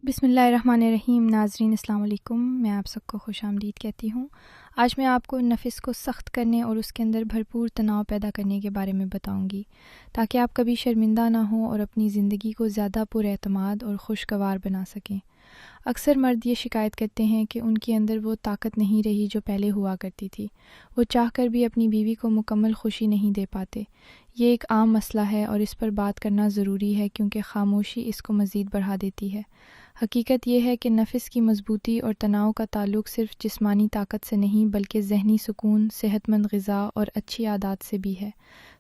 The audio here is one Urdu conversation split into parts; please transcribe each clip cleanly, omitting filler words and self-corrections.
بسم اللہ الرحمن الرحیم۔ ناظرین السلام علیکم، میں آپ سب کو خوش آمدید کہتی ہوں۔ آج میں آپ کو نفس کو سخت کرنے اور اس کے اندر بھرپور تناؤ پیدا کرنے کے بارے میں بتاؤں گی، تاکہ آپ کبھی شرمندہ نہ ہوں اور اپنی زندگی کو زیادہ پر اعتماد اور خوشگوار بنا سکیں۔ اکثر مرد یہ شکایت کرتے ہیں کہ ان کے اندر وہ طاقت نہیں رہی جو پہلے ہوا کرتی تھی۔ وہ چاہ کر بھی اپنی بیوی کو مکمل خوشی نہیں دے پاتے۔ یہ ایک عام مسئلہ ہے اور اس پر بات کرنا ضروری ہے، کیونکہ خاموشی اس کو مزید بڑھا دیتی ہے۔ حقیقت یہ ہے کہ نفس کی مضبوطی اور تناؤ کا تعلق صرف جسمانی طاقت سے نہیں، بلکہ ذہنی سکون، صحت مند غذا اور اچھی عادات سے بھی ہے۔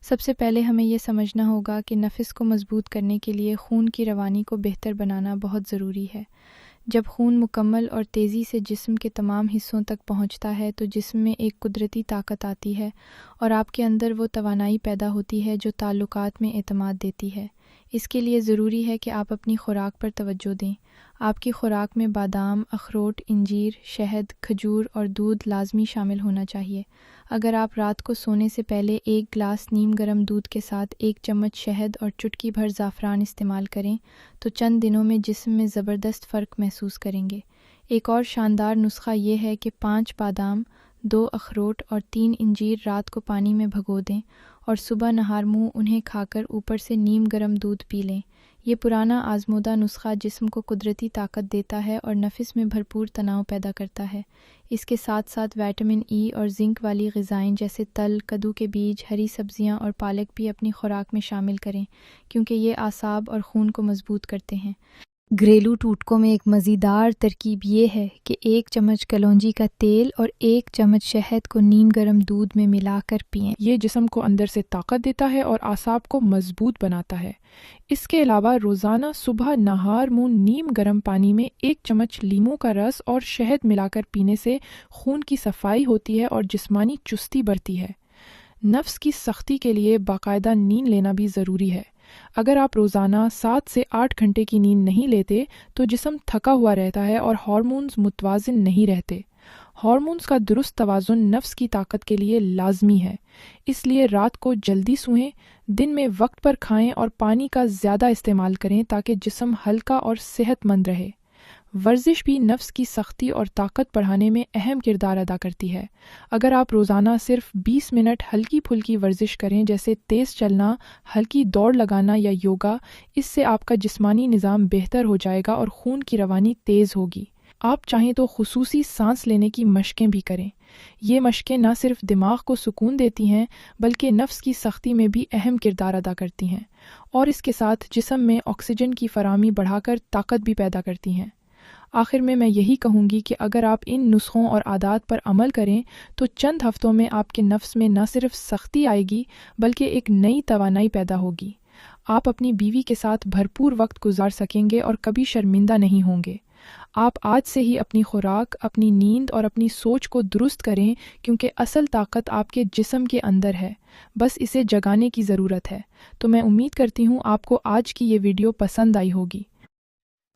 سب سے پہلے ہمیں یہ سمجھنا ہوگا کہ نفس کو مضبوط کرنے کے لیے خون کی روانی کو بہتر بنانا بہت ضروری ہے۔ جب خون مکمل اور تیزی سے جسم کے تمام حصوں تک پہنچتا ہے تو جسم میں ایک قدرتی طاقت آتی ہے اور آپ کے اندر وہ توانائی پیدا ہوتی ہے جو تعلقات میں اعتماد دیتی ہے۔ اس کے لیے ضروری ہے کہ آپ اپنی خوراک پر توجہ دیں۔ آپ کی خوراک میں بادام، اخروٹ، انجیر، شہد، کھجور اور دودھ لازمی شامل ہونا چاہیے۔ اگر آپ رات کو سونے سے پہلے ایک گلاس نیم گرم دودھ کے ساتھ ایک چمچ شہد اور چٹکی بھر زعفران استعمال کریں تو چند دنوں میں جسم میں زبردست فرق محسوس کریں گے۔ ایک اور شاندار نسخہ یہ ہے کہ 5 بادام، 2 اخروٹ اور 3 انجیر رات کو پانی میں بھگو دیں اور صبح نہار منہ انہیں کھا کر اوپر سے نیم گرم دودھ پی لیں۔ یہ پرانا آزمودہ نسخہ جسم کو قدرتی طاقت دیتا ہے اور نفس میں بھرپور تناؤ پیدا کرتا ہے۔ اس کے ساتھ ساتھ وٹامن ای اور زنک والی غذائیں جیسے تل، کدو کے بیج، ہری سبزیاں اور پالک بھی اپنی خوراک میں شامل کریں، کیونکہ یہ اعصاب اور خون کو مضبوط کرتے ہیں۔ گھریلو ٹوٹکوں میں ایک مزیدار ترکیب یہ ہے کہ 1 چمچ کلونجی کا تیل اور 1 چمچ شہد کو نیم گرم دودھ میں ملا کر پئیں۔ یہ جسم کو اندر سے طاقت دیتا ہے اور اعصاب کو مضبوط بناتا ہے۔ اس کے علاوہ روزانہ صبح نہار منہ نیم گرم پانی میں 1 چمچ لیموں کا رس اور شہد ملا کر پینے سے خون کی صفائی ہوتی ہے اور جسمانی چستی بڑھتی ہے۔ نفس کی سختی کے لیے باقاعدہ نیند لینا بھی ضروری ہے۔ اگر آپ روزانہ 7 سے 8 گھنٹے کی نیند نہیں لیتے تو جسم تھکا ہوا رہتا ہے اور ہارمونز متوازن نہیں رہتے۔ ہارمونز کا درست توازن نفس کی طاقت کے لیے لازمی ہے، اس لیے رات کو جلدی سوئیں، دن میں وقت پر کھائیں اور پانی کا زیادہ استعمال کریں تاکہ جسم ہلکا اور صحت مند رہے۔ ورزش بھی نفس کی سختی اور طاقت بڑھانے میں اہم کردار ادا کرتی ہے۔ اگر آپ روزانہ صرف 20 منٹ ہلکی پھلکی ورزش کریں، جیسے تیز چلنا، ہلکی دوڑ لگانا یا یوگا، اس سے آپ کا جسمانی نظام بہتر ہو جائے گا اور خون کی روانی تیز ہوگی۔ آپ چاہیں تو خصوصی سانس لینے کی مشقیں بھی کریں۔ یہ مشقیں نہ صرف دماغ کو سکون دیتی ہیں بلکہ نفس کی سختی میں بھی اہم کردار ادا کرتی ہیں، اور اس کے ساتھ جسم میں آکسیجن کی فراہمی بڑھا کر طاقت بھی پیدا کرتی ہیں۔ آخر میں یہی کہوں گی کہ اگر آپ ان نسخوں اور عادات پر عمل کریں تو چند ہفتوں میں آپ کے نفس میں نہ صرف سختی آئے گی بلکہ ایک نئی توانائی پیدا ہوگی۔ آپ اپنی بیوی کے ساتھ بھرپور وقت گزار سکیں گے اور کبھی شرمندہ نہیں ہوں گے۔ آپ آج سے ہی اپنی خوراک، اپنی نیند اور اپنی سوچ کو درست کریں، کیونکہ اصل طاقت آپ کے جسم کے اندر ہے، بس اسے جگانے کی ضرورت ہے۔ تو میں امید کرتی ہوں آپ کو آج کی یہ ویڈیو پسند آئی ہوگی۔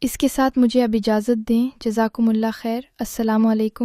اس کے ساتھ مجھے اب اجازت دیں۔ جزاکم اللہ خیر۔ السلام علیکم۔